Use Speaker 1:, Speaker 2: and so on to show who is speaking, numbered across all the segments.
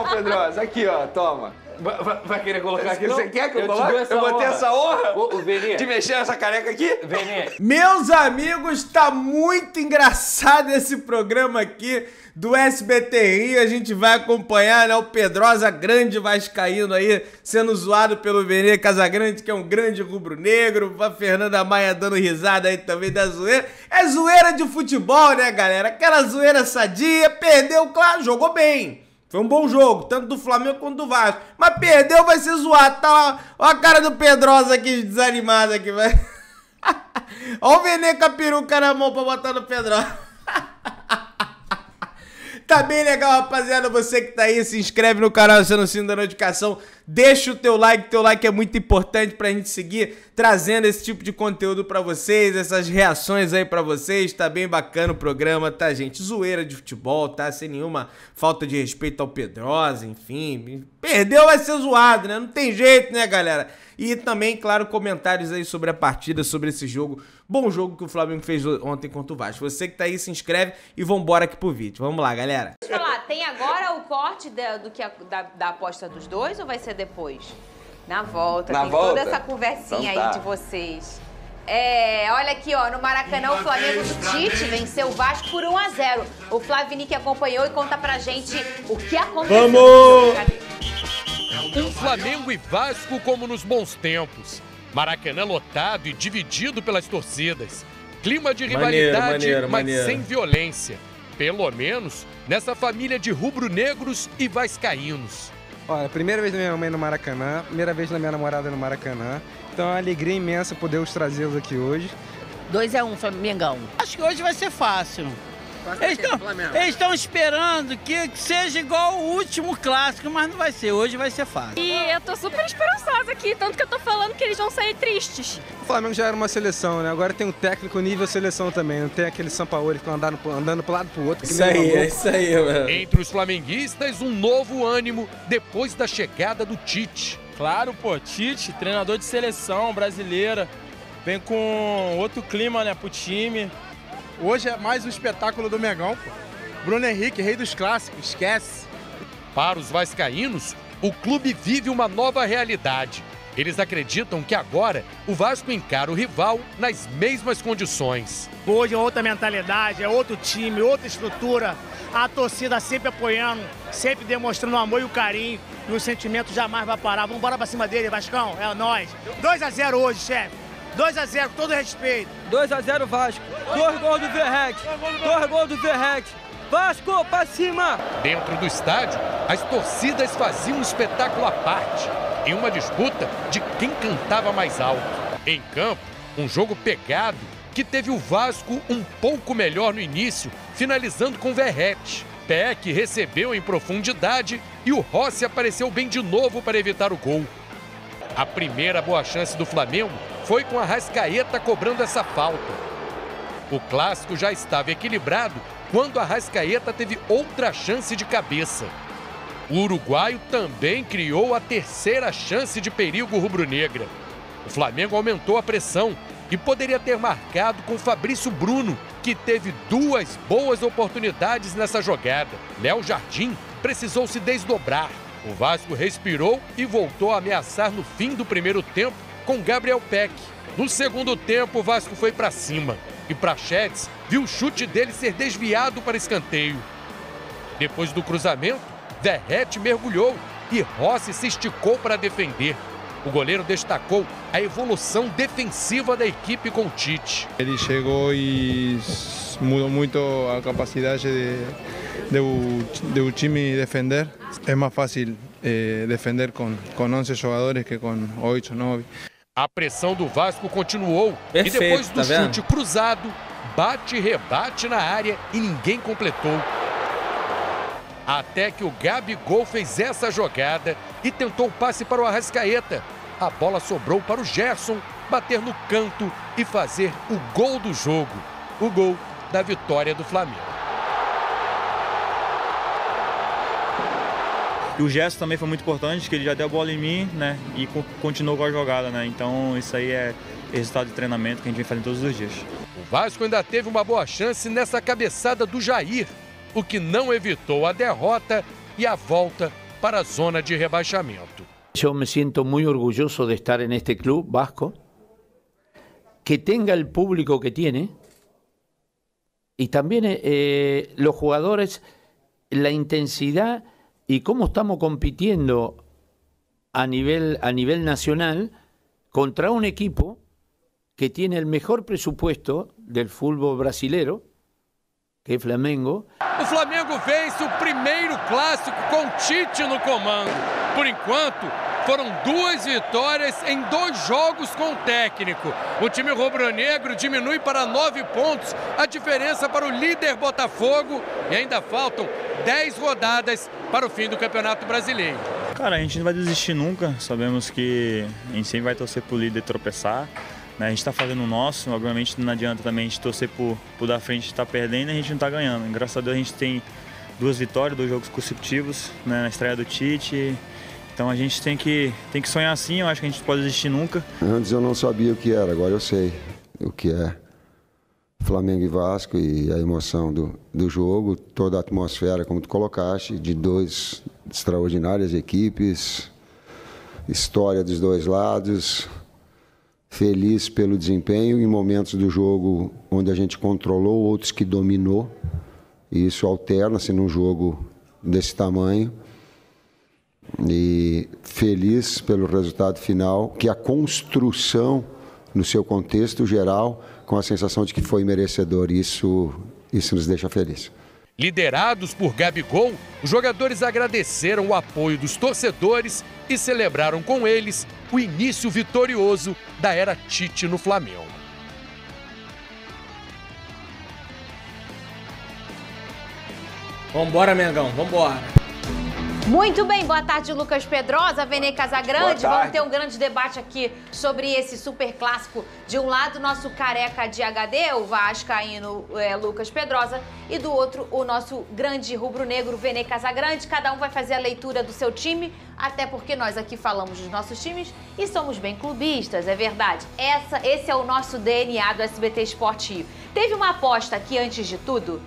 Speaker 1: não, Pedrosa. Aqui, ó, toma.
Speaker 2: Vai querer colocar aqui, não?
Speaker 1: Você quer que eu
Speaker 2: te dou
Speaker 1: coloque? Eu vou ter essa honra
Speaker 2: o Vene.
Speaker 1: de mexer nessa careca aqui?
Speaker 2: Vene.
Speaker 3: Meus amigos, tá muito engraçado esse programa aqui do SBT Rio. A gente vai acompanhar, né, o Pedrosa, grande vascaíno aí, sendo zoado pelo Vene Casagrande, que é um grande rubro-negro. A Fernanda Maia dando risada aí também da zoeira. É zoeira de futebol, né, galera? Aquela zoeira sadia, perdeu, claro, jogou bem. Foi um bom jogo, tanto do Flamengo quanto do Vasco. Mas perdeu, vai ser zoado. Tá, ó a cara do Pedrosa aqui, desanimado aqui, vai. Ó o Vene com a peruca na mão pra botar no Pedrosa. Tá bem legal, rapaziada. Você que tá aí, se inscreve no canal, aciona o sino da notificação. Deixa o teu like é muito importante pra gente seguir trazendo esse tipo de conteúdo pra vocês, essas reações aí pra vocês. Tá bem bacana o programa, tá, gente? Zoeira de futebol, tá? Sem nenhuma falta de respeito ao Pedrosa, enfim. Perdeu, vai ser zoado, né? Não tem jeito, né, galera? E também, claro, comentários aí sobre a partida, sobre esse jogo. Bom jogo que o Flamengo fez ontem contra o Vasco. Você que tá aí, se inscreve e vambora aqui pro vídeo. Vamos lá, galera.
Speaker 4: Deixa eu falar, tem agora o corte da aposta dos dois ou vai ser depois? Na volta, tem toda essa conversinha então, aí de vocês. Olha aqui, ó, no Maracanã, o Flamengo do Tite venceu o Vasco por 1-0. O Flavini que acompanhou e conta pra gente o que aconteceu.
Speaker 3: Vamos!
Speaker 5: Um Flamengo e Vasco como nos bons tempos. Maracanã lotado e dividido pelas torcidas. Clima de rivalidade, mas sem violência. Pelo menos nessa família de rubro-negros e vascaínos.
Speaker 6: Olha, primeira vez da minha mãe no Maracanã, primeira vez da minha namorada no Maracanã. Então é uma alegria imensa poder os trazê-los aqui hoje.
Speaker 7: 2-1, Flamengão. Acho que hoje vai ser fácil. Eles estão esperando que seja igual o último clássico, mas não vai ser. Hoje vai ser fácil.
Speaker 8: E eu tô super esperançosa aqui, tanto que eu tô falando que eles vão sair tristes.
Speaker 6: O Flamengo já era uma seleção, né? Agora tem um técnico nível seleção também. Não tem aquele Sampaoli que estão andando pro lado pro outro.
Speaker 3: Isso aí, mano.
Speaker 5: Entre os flamenguistas, um novo ânimo depois da chegada do Tite.
Speaker 9: Claro, pô, Tite, treinador de seleção brasileira. Vem com outro clima, né, pro time.
Speaker 10: Hoje é mais um espetáculo do Mengão, pô. Bruno Henrique, rei dos clássicos, esquece.
Speaker 5: Para os vascaínos, o clube vive uma nova realidade. Eles acreditam que agora o Vasco encara o rival nas mesmas condições.
Speaker 11: Hoje é outra mentalidade, é outro time, outra estrutura. A torcida sempre apoiando, sempre demonstrando o amor e o carinho. E o sentimento jamais vai parar. Vamos embora pra cima dele, Vascão, é nóis. 2-0 hoje, chefe. 2-0, com todo respeito.
Speaker 7: 2-0 Vasco. 2 gols do Verratti. 2 gols do Verratti. Vasco, pra cima!
Speaker 5: Dentro do estádio, as torcidas faziam um espetáculo à parte, em uma disputa de quem cantava mais alto. Em campo, um jogo pegado que teve o Vasco um pouco melhor no início, finalizando com Verratti. Peck recebeu em profundidade e o Rossi apareceu bem de novo para evitar o gol. A primeira boa chance do Flamengo foi com a Arrascaeta cobrando essa falta. O clássico já estava equilibrado quando a Arrascaeta teve outra chance de cabeça. O uruguaio também criou a terceira chance de perigo rubro-negra. O Flamengo aumentou a pressão e poderia ter marcado com Fabrício Bruno, que teve 2 boas oportunidades nessa jogada. Léo Jardim precisou se desdobrar. O Vasco respirou e voltou a ameaçar no fim do primeiro tempo com Gabriel Peck. No segundo tempo, o Vasco foi para cima e Praxedes viu o chute dele ser desviado para escanteio. Depois do cruzamento, Verratti mergulhou e Rossi se esticou para defender. O goleiro destacou a evolução defensiva da equipe com o Tite.
Speaker 6: Ele chegou e mudou muito a capacidade do time defender. É mais fácil defender com 11 jogadores que com 8, 9.
Speaker 5: A pressão do Vasco continuou.
Speaker 3: Perfeito,
Speaker 5: E depois do
Speaker 3: tá vendo?
Speaker 5: chute cruzado, bate e rebate na área e ninguém completou. Até que o Gabigol fez essa jogada e tentou o passe para o Arrascaeta. A bola sobrou para o Gerson bater no canto e fazer o gol do jogo. O gol da vitória do Flamengo.
Speaker 12: E o Gerson também foi muito importante, que ele já deu a bola em mim, né? E continuou com a jogada, né? Então isso aí é resultado de treinamento que a gente vem fazendo todos os dias.
Speaker 5: O Vasco ainda teve uma boa chance nessa cabeçada do Jair, o que não evitou a derrota e a volta para a zona de rebaixamento.
Speaker 13: Eu me sinto muito orgulhoso de estar neste clube vasco, que tenga el público que tiene, y también los jugadores, la intensidad y cómo estamos compitiendo a nivel nacional contra un equipo que tiene el mejor presupuesto del fútbol brasileiro, que é Flamengo.
Speaker 5: O Flamengo vence o primeiro clássico com Tite no comando. Por enquanto, foram 2 vitórias em 2 jogos com o técnico. O time rubro-negro diminui para 9 pontos a diferença para o líder Botafogo e ainda faltam 10 rodadas para o fim do Campeonato Brasileiro.
Speaker 12: Cara, a gente não vai desistir nunca. Sabemos que a gente sempre vai torcer pro líder tropeçar. A gente está fazendo o nosso, obviamente não adianta também a gente torcer por da frente estar perdendo e a gente não está ganhando. Graças a Deus a gente tem 2 vitórias, 2 jogos consecutivos, né, na estreia do Tite. Então a gente tem que sonhar assim, eu acho que a gente não pode desistir nunca.
Speaker 14: Antes eu não sabia o que era, agora eu sei o que é Flamengo e Vasco e a emoção do jogo, toda a atmosfera, como tu colocaste, de 2 extraordinárias equipes, história dos 2 lados. Feliz pelo desempenho em momentos do jogo onde a gente controlou, outros que dominou. E isso alterna-se num jogo desse tamanho. E feliz pelo resultado final, que a construção, no seu contexto geral, com a sensação de que foi merecedor. Isso nos deixa felizes.
Speaker 5: Liderados por Gabigol, os jogadores agradeceram o apoio dos torcedores e celebraram com eles o início vitorioso da era Tite no Flamengo.
Speaker 3: Vambora, Mengão, vambora.
Speaker 4: Muito bem, boa tarde, Lucas Pedrosa, Vene Casagrande. Vamos ter um grande debate aqui sobre esse super clássico. De um lado, nosso careca de HD, o vascaíno Lucas Pedrosa, e do outro, o nosso grande rubro-negro, Vene Casagrande. Cada um vai fazer a leitura do seu time, até porque nós aqui falamos dos nossos times e somos bem clubistas, é verdade. Esse é o nosso DNA do SBT Esporte Rio. Teve uma aposta aqui, antes de tudo...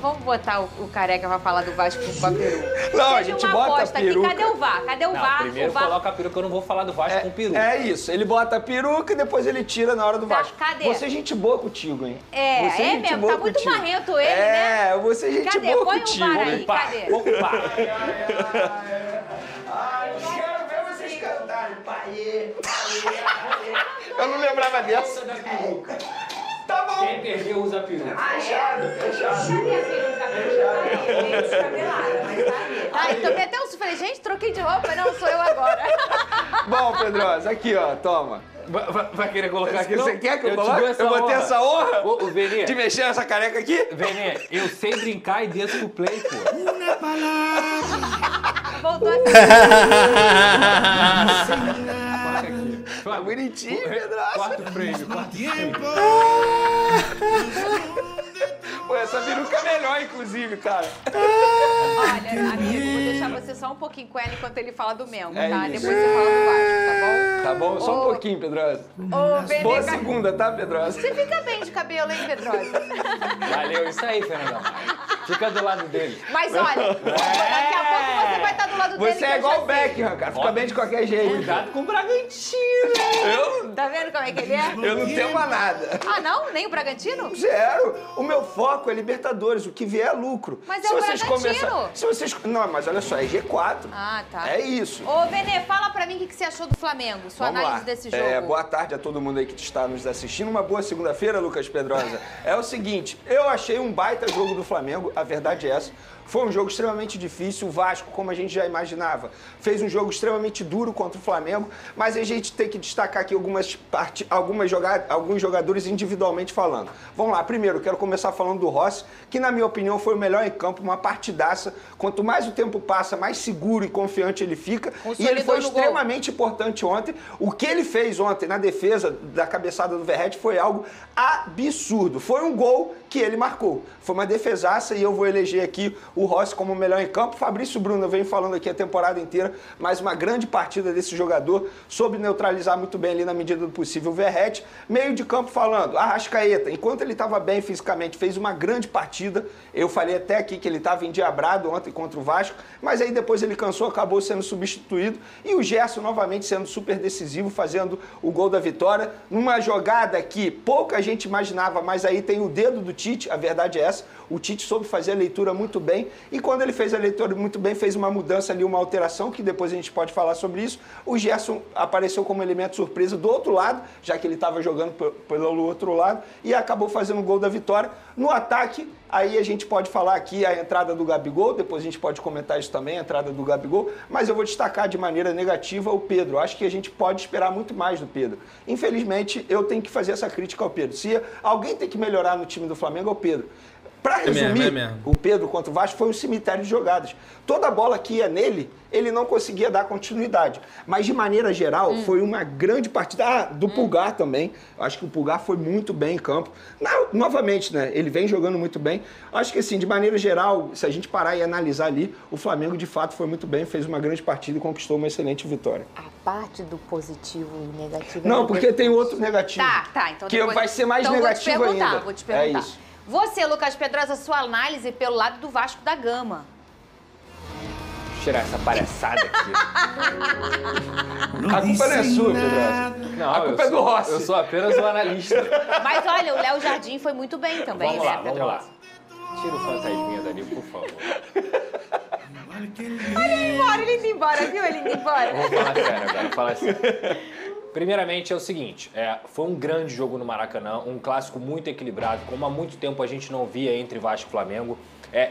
Speaker 4: Vamos botar o careca pra falar do Vasco com a peru.
Speaker 1: Não, a gente bota a peruca.
Speaker 4: Aqui. Cadê o VAR? Cadê o VAR?
Speaker 2: Primeiro coloca a peruca, eu não vou falar do Vasco com peruca.
Speaker 1: É isso, ele bota a peruca e depois ele tira na hora do Vasco.
Speaker 4: Cadê?
Speaker 1: Você é gente boa contigo, hein?
Speaker 4: Mesmo, tá muito marrento ele, né?
Speaker 1: Você é gente boa contigo.
Speaker 4: Põe o VAR aí, cadê?
Speaker 1: Vou ocupar. Ai, eu quero ver vocês cantarem. Paê. Eu não lembrava dessa. Tá bom.
Speaker 2: Quem perdeu usa a peruca.
Speaker 1: Fechado.
Speaker 4: Cadê a peruca? Meio descabelada, mas tá ali. Ai, tomei até um susto. Falei, gente, troquei de roupa. Não, sou eu agora.
Speaker 1: Bom, Pedrosa, aqui, ó, toma.
Speaker 2: Vai querer colocar aqui, não?
Speaker 1: Você quer que eu coloque? Eu vou ter essa honra
Speaker 2: Venê,
Speaker 1: de mexer essa careca aqui?
Speaker 2: Venê, eu sei brincar e desço pro play, pô.
Speaker 4: Uma palavra. Voltou assim.
Speaker 1: Tá bonitinho, Pedrosa.
Speaker 2: 4 frames.
Speaker 1: Pô, essa peruca é melhor, inclusive, cara.
Speaker 4: Olha, amigo, vou deixar você só um pouquinho com ela enquanto ele fala do Mengo, tá? Depois você fala do Vasco, tá bom?
Speaker 1: Tá bom? Só um pouquinho, Pedrosa. Boa segunda, tá, Pedrosa?
Speaker 4: Você fica bem de cabelo, hein, Pedrosa?
Speaker 2: Valeu, isso aí, Fernandão. Fica do lado dele.
Speaker 4: Mas olha, daqui a pouco você vai estar do lado dele.
Speaker 1: Você é igual o Beckham, cara. Fica bem de qualquer jeito.
Speaker 2: Cuidado com o Bragantino.
Speaker 4: Tá vendo como é que ele é?
Speaker 1: Eu não tenho mais nada.
Speaker 4: Ah, não? Nem o Bragantino?
Speaker 1: Zero. O meu foco é Libertadores. O que vier é lucro.
Speaker 4: Mas é o Bragantino.
Speaker 1: Se vocês... Não, mas olha só, é G4.
Speaker 4: Ah, tá.
Speaker 1: É isso.
Speaker 4: Ô, Benê, fala pra mim o que você achou do Flamengo, sua análise desse jogo.
Speaker 1: Boa tarde a todo mundo aí que está nos assistindo. Uma boa segunda-feira, Lucas Pedrosa. É o seguinte, eu achei um baita jogo do Flamengo, a verdade é essa. Foi um jogo extremamente difícil, o Vasco, como a gente já imaginava, fez um jogo extremamente duro contra o Flamengo, mas a gente tem que destacar aqui alguns jogadores individualmente falando. Vamos lá, primeiro, quero começar falando do Rossi, que na minha opinião foi o melhor em campo, uma partidaça. Quanto mais o tempo passa, mais seguro e confiante ele fica. E ele foi extremamente importante ontem. O que ele fez ontem na defesa da cabeçada do Verratti foi algo absurdo. Foi um gol que ele marcou. Foi uma defesaça e eu vou eleger aqui o Rossi como o melhor em campo. Fabrício Bruno, eu venho falando aqui a temporada inteira, mas uma grande partida desse jogador, soube neutralizar muito bem ali na medida do possível o Verratti. Meio de campo falando, Arrascaeta, enquanto ele estava bem fisicamente, fez uma grande partida. Eu falei até aqui que ele estava endiabrado ontem contra o Vasco, mas aí depois ele cansou, acabou sendo substituído. E o Gerson novamente sendo super decisivo, fazendo o gol da vitória. Numa jogada que pouca gente imaginava, mas aí tem o dedo do Tite, a verdade é essa. O Tite soube fazer a leitura muito bem e quando ele fez a leitura muito bem, fez uma mudança ali, uma alteração, que depois a gente pode falar sobre isso. O Gerson apareceu como elemento surpresa do outro lado, já que ele estava jogando pelo outro lado e acabou fazendo o gol da vitória. No ataque, aí a gente pode falar aqui a entrada do Gabigol, depois a gente pode comentar isso também, a entrada do Gabigol, mas eu vou destacar de maneira negativa o Pedro. Acho que a gente pode esperar muito mais do Pedro. Infelizmente, eu tenho que fazer essa crítica ao Pedro. Se alguém tem que melhorar no time do Flamengo, é o Pedro. Para resumir, o Pedro contra o Vasco foi um cemitério de jogadas. Toda bola que ia nele, ele não conseguia dar continuidade. Mas, de maneira geral, foi uma grande partida. Do Pulgar também. Acho que o Pulgar foi muito bem em campo. Novamente, né? Ele vem jogando muito bem. Acho que, assim, de maneira geral, se a gente parar e analisar ali, o Flamengo, de fato, foi muito bem, fez uma grande partida e conquistou uma excelente vitória.
Speaker 4: A parte do positivo e negativo...
Speaker 1: Não, porque tem outro negativo.
Speaker 4: Tá. Então
Speaker 1: que
Speaker 4: depois...
Speaker 1: vai ser mais negativo ainda.
Speaker 4: Vou te perguntar.
Speaker 1: É isso.
Speaker 4: Você, Lucas Pedrosa, sua análise pelo lado do Vasco da Gama.
Speaker 2: Vou tirar essa palhaçada aqui.
Speaker 1: A culpa não é sua, Pedrosa.
Speaker 2: Não,
Speaker 1: a culpa é do Rossi.
Speaker 2: Eu sou apenas o analista.
Speaker 4: Mas olha, o Léo Jardim foi muito bem também,
Speaker 2: vamos
Speaker 4: né,
Speaker 2: lá,
Speaker 4: Pedrosa?
Speaker 2: Vamos lá. Tira o fantasminha dali, por favor.
Speaker 4: Olha ele indo embora, viu? Ele indo embora.
Speaker 2: Vamos falar sério agora, fala sério. Primeiramente é o seguinte, foi um grande jogo no Maracanã, um clássico muito equilibrado, como há muito tempo a gente não via entre Vasco e Flamengo.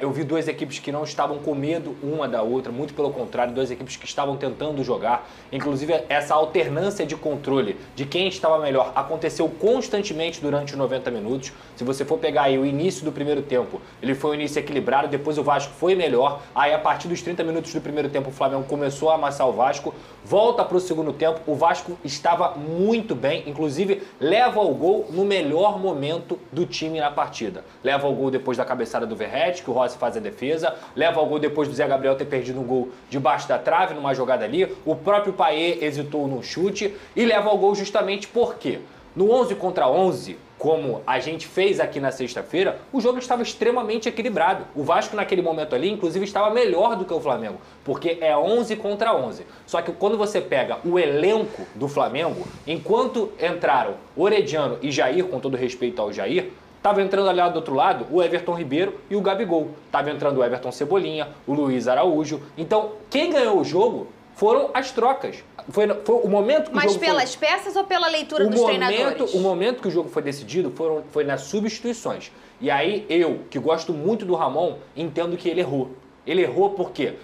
Speaker 2: Eu vi duas equipes que não estavam com medo uma da outra, muito pelo contrário, duas equipes que estavam tentando jogar. Inclusive, essa alternância de controle de quem estava melhor aconteceu constantemente durante os 90 minutos. Se você for pegar aí o início do primeiro tempo, ele foi um início equilibrado, depois o Vasco foi melhor. Aí, a partir dos 30 minutos do primeiro tempo, o Flamengo começou a amassar o Vasco. Volta para o segundo tempo, o Vasco estava muito bem, inclusive leva o gol no melhor momento do time na partida. Leva o gol depois da cabeçada do Verratti, que o Rossi faz a defesa, leva o gol depois do Zé Gabriel ter perdido um gol debaixo da trave, numa jogada ali, o próprio Payet hesitou num chute e leva o gol justamente porque no 11 contra 11, como a gente fez aqui na sexta-feira, o jogo estava extremamente equilibrado. O Vasco naquele momento ali, inclusive, estava melhor do que o Flamengo, porque é 11 contra 11. Só que quando você pega o elenco do Flamengo, enquanto entraram Orediano e Jair, com todo respeito ao Jair, estava entrando ali do outro lado o Everton Ribeiro e o Gabigol. Estava entrando o Everton Cebolinha, o Luiz Araújo. Então, quem ganhou o jogo foram as trocas. Foi o momento que o jogo
Speaker 4: Mas pelas peças ou pela leitura dos treinadores?
Speaker 2: O momento que o jogo foi decidido foi nas substituições. E aí eu, que gosto muito do Ramon, entendo que ele errou. Ele errou porque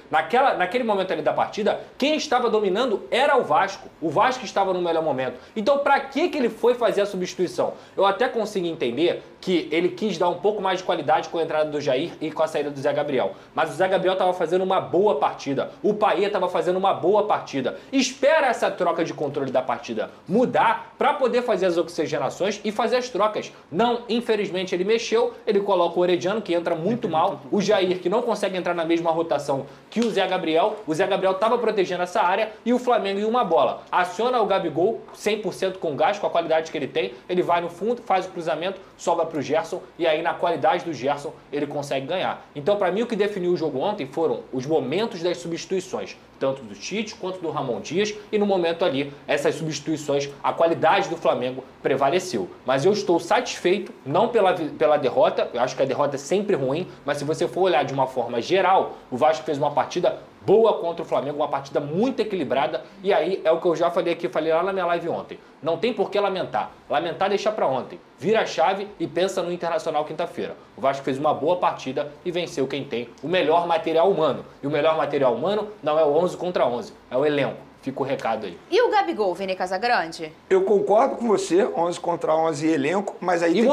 Speaker 2: naquele momento ali da partida, quem estava dominando era o Vasco. O Vasco estava no melhor momento. Então, para que ele foi fazer a substituição? Eu até consigo entender que ele quis dar um pouco mais de qualidade com a entrada do Jair e com a saída do Zé Gabriel. Mas o Zé Gabriel estava fazendo uma boa partida. O Payet estava fazendo uma boa partida. Espera essa troca de controle da partida mudar para poder fazer as oxigenações e fazer as trocas. Não, infelizmente ele mexeu, ele coloca o Orediano, que entra muito mal, o Jair, que não consegue entrar na mesma rotação que o Zé Gabriel estava protegendo essa área e o Flamengo em uma bola. Aciona o Gabigol 100% com gás, com a qualidade que ele tem, ele vai no fundo, faz o cruzamento, sobra para o Gerson e aí na qualidade do Gerson ele consegue ganhar. Então, para mim, o que definiu o jogo ontem foram os momentos das substituições, tanto do Tite quanto do Ramon Dias, e no momento ali, essas substituições, a qualidade do Flamengo prevaleceu. Mas eu estou satisfeito, não pela derrota, eu acho que a derrota é sempre ruim, mas se você for olhar de uma forma geral, o Vasco fez uma partida boa contra o Flamengo, uma partida muito equilibrada, e aí é o que eu já falei aqui, falei lá na minha live ontem. Não tem por que lamentar. Lamentar deixa pra ontem. Vira a chave e pensa no Internacional quinta-feira. O Vasco fez uma boa partida e venceu quem tem o melhor material humano. E o melhor material humano não é o 11 contra 11, é o elenco. Fica o recado aí.
Speaker 4: E o Gabigol, Vini Casagrande?
Speaker 1: Eu concordo com você, 11 contra 11 e elenco, mas aí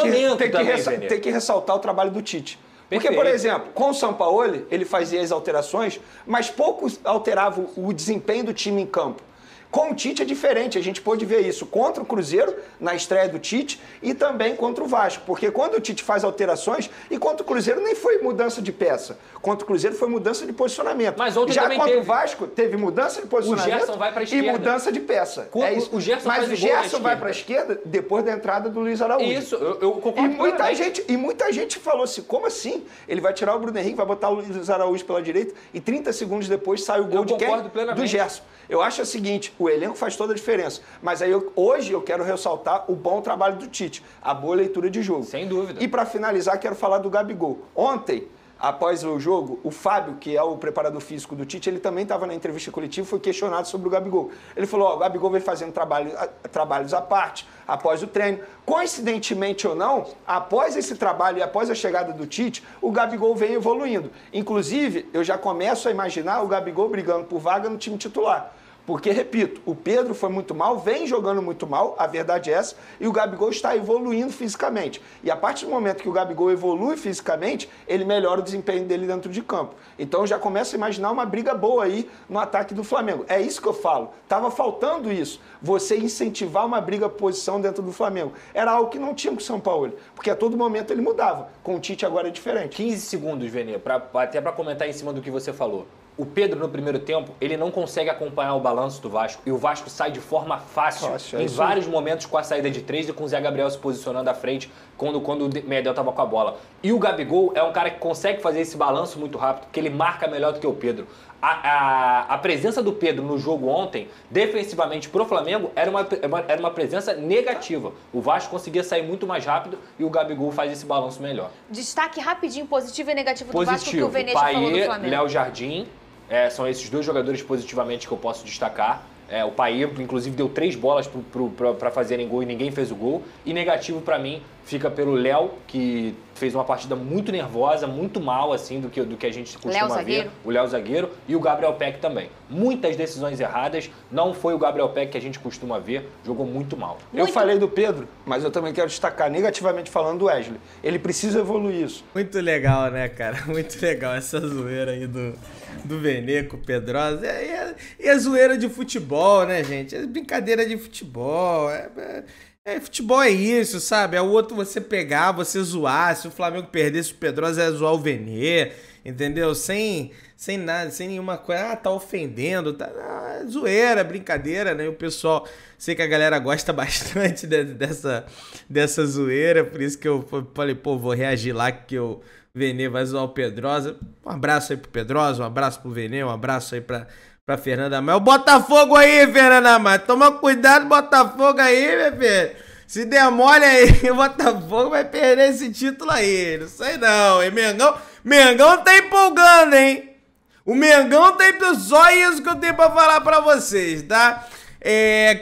Speaker 1: tem que ressaltar o trabalho do Tite. Porque, por exemplo, com o Sampaoli, ele fazia as alterações, mas pouco alterava o desempenho do time em campo. Com o Tite é diferente, a gente pôde ver isso contra o Cruzeiro, na estreia do Tite, e também contra o Vasco, porque quando o Tite faz alterações, e contra o Cruzeiro nem foi mudança de peça, contra o Cruzeiro foi mudança de posicionamento.
Speaker 2: Mas ontem
Speaker 1: já
Speaker 2: também
Speaker 1: contra
Speaker 2: teve.
Speaker 1: o Vasco, teve mudança de posicionamento
Speaker 2: O Gerson vai pra esquerda.
Speaker 1: e mudança de peça. É isso.
Speaker 2: O Gerson
Speaker 1: Mas
Speaker 2: faz
Speaker 1: o Gerson vai para a esquerda depois da entrada do Luiz Araújo.
Speaker 2: Isso, eu concordo
Speaker 1: e muita gente falou assim, como assim? Ele vai tirar o Bruno Henrique, vai botar o Luiz Araújo pela direita e 30 segundos depois sai o gol de quem? Do Gerson. Eu acho o seguinte, o elenco faz toda a diferença, mas aí hoje eu quero ressaltar o bom trabalho do Tite, a boa leitura de jogo.
Speaker 2: Sem dúvida.
Speaker 1: E para finalizar, quero falar do Gabigol. Ontem, após o jogo, o Fábio, que é o preparador físico do Tite, ele também estava na entrevista coletiva e foi questionado sobre o Gabigol. Ele falou, o Gabigol vem fazendo trabalhos à parte, após o treino. Coincidentemente ou não, após esse trabalho e após a chegada do Tite, o Gabigol vem evoluindo. Inclusive, eu já começo a imaginar o Gabigol brigando por vaga no time titular. Porque, repito, o Pedro foi muito mal, vem jogando muito mal, a verdade é essa, e o Gabigol está evoluindo fisicamente. E a partir do momento que o Gabigol evolui fisicamente, ele melhora o desempenho dele dentro de campo. Então eu já começo a imaginar uma briga boa aí no ataque do Flamengo. É isso que eu falo. Tava faltando isso. Você incentivar uma briga por posição dentro do Flamengo. Era algo que não tinha com o São Paulo, porque a todo momento ele mudava. Com o Tite agora é diferente.
Speaker 2: 15 segundos, Vene, até para comentar em cima do que você falou. O Pedro, no primeiro tempo, ele não consegue acompanhar o balanço do Vasco. E o Vasco sai de forma fácil em vários momentos com a saída de 3 e com o Zé Gabriel se posicionando à frente quando o Medel estava com a bola. E o Gabigol é um cara que consegue fazer esse balanço muito rápido, porque ele marca melhor do que o Pedro. A presença do Pedro no jogo ontem, defensivamente pro Flamengo, era uma presença negativa. O Vasco conseguia sair muito mais rápido e o Gabigol faz esse balanço melhor.
Speaker 4: Destaque rapidinho, positivo e negativo do Vasco que o Veneza falou do Flamengo.
Speaker 2: Léo Jardim, são esses dois jogadores positivamente que eu posso destacar. O Paê, inclusive, deu 3 bolas para fazerem gol e ninguém fez o gol. E negativo para mim fica pelo Léo, que fez uma partida muito nervosa, muito mal, assim, do que a gente costuma ver. O Léo zagueiro e o Gabriel Peck também. Muitas decisões erradas, não foi o Gabriel Peck que a gente costuma ver, jogou muito mal.
Speaker 1: Eu falei do Pedro, mas eu também quero destacar negativamente falando do Wesley. Ele precisa evoluir isso.
Speaker 3: Muito legal, né, cara? Muito legal essa zoeira aí do Veneco, Pedrosa. E a zoeira de futebol, né, gente? É brincadeira de futebol. Futebol é isso, sabe? É o outro você pegar, você zoar. Se o Flamengo perdesse o Pedrosa, é zoar o Venê, entendeu? Sem nada, sem nenhuma coisa. Tá ofendendo, tá? Zoeira, brincadeira, né? E o pessoal, sei que a galera gosta bastante dessa zoeira, por isso que eu falei, pô, vou reagir lá que o Venê vai zoar o Pedrosa. Um abraço aí pro Pedrosa, um abraço pro Venê, um abraço aí pra Fernanda Maia. O Botafogo aí, Fernanda Maia. Toma cuidado, Botafogo aí, meu filho. Se der mole aí, o Botafogo vai perder esse título aí. Não sei não, hein, Mengão tá empolgando, hein? O Mengão tá empolgando. Só isso que eu tenho pra falar pra vocês, tá?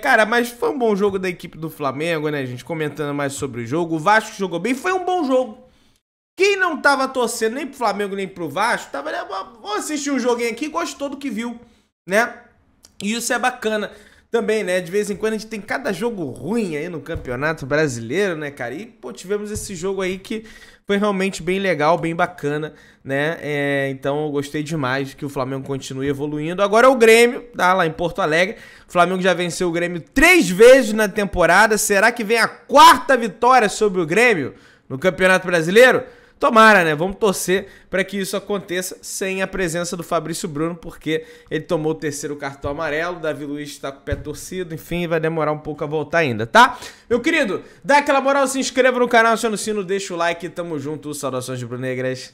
Speaker 3: Cara, mas foi um bom jogo da equipe do Flamengo, né, gente? Comentando mais sobre o jogo. O Vasco jogou bem, foi um bom jogo. Quem não tava torcendo nem pro Flamengo nem pro Vasco, tava, vamos assistir um joguinho aqui, gostou do que viu, né? E isso é bacana também, né? De vez em quando a gente tem cada jogo ruim aí no Campeonato Brasileiro, né, cara? E, pô, tivemos esse jogo aí que foi realmente bem legal, bem bacana, né? Então eu gostei demais que o Flamengo continue evoluindo. Agora é o Grêmio, tá? Lá em Porto Alegre. O Flamengo já venceu o Grêmio 3 vezes na temporada. Será que vem a 4ª vitória sobre o Grêmio no Campeonato Brasileiro? Tomara, né? Vamos torcer para que isso aconteça sem a presença do Fabrício Bruno, porque ele tomou o 3º cartão amarelo, o Davi Luiz está com o pé torcido, enfim, vai demorar um pouco a voltar ainda, tá? Meu querido, dá aquela moral, se inscreva no canal, aciona o sino, deixa o like, tamo junto, saudações de Brunegras.